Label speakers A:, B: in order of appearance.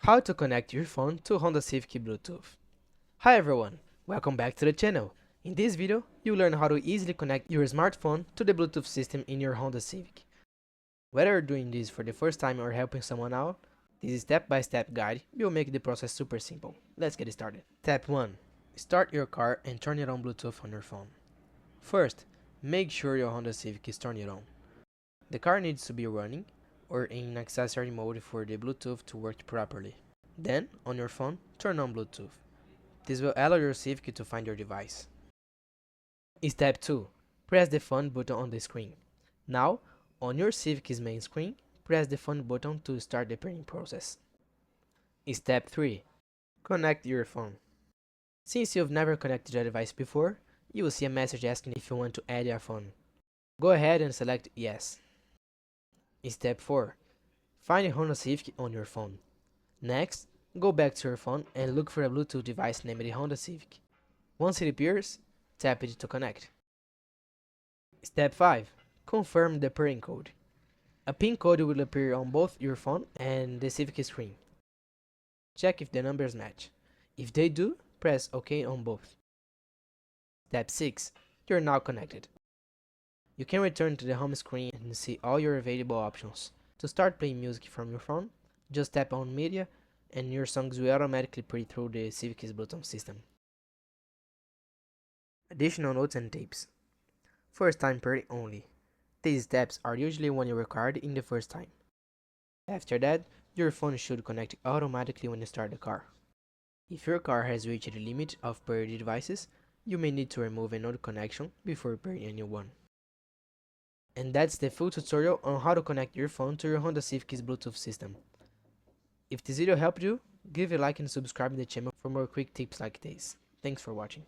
A: How to connect your phone to Honda Civic Bluetooth. Hi everyone, welcome back to the channel. In this video, you'll learn how to easily connect your smartphone to the Bluetooth system in your Honda Civic. Whether you're doing this for the first time or helping someone out, this step-by-step guide will make the process super simple. Let's get started. Step 1. Start your car and turn it on Bluetooth on your phone. First, make sure your Honda Civic is turned on. The car needs to be running or in accessory mode for the Bluetooth to work properly. Then, on your phone, turn on Bluetooth. This will allow your Civic to find your device. Step 2. Press the phone button on the screen. Now, on your Civic's main screen, press the phone button to start the pairing process. Step 3. Connect your phone. Since you've never connected your device before, you will see a message asking if you want to add your phone. Go ahead and select Yes. Step 4. Find a Honda Civic on your phone. Next, go back to your phone and look for a Bluetooth device named Honda Civic. Once it appears, tap it to connect. Step 5. Confirm the pairing code. A PIN code will appear on both your phone and the Civic screen. Check if the numbers match. If they do, press OK on both. Step 6. You're now connected. You can return to the home screen and see all your available options. To start playing music from your phone, just tap on Media and your songs will automatically play through the Civic's Bluetooth system. Additional notes and tips. First time pairing only. These steps are usually only required in the first time. After that, your phone should connect automatically when you start the car. If your car has reached the limit of paired devices, you may need to remove another connection before pairing a new one. And that's the full tutorial on how to connect your phone to your Honda Civic's Bluetooth system. If this video helped you, give a like and subscribe to the channel for more quick tips like this. Thanks for watching.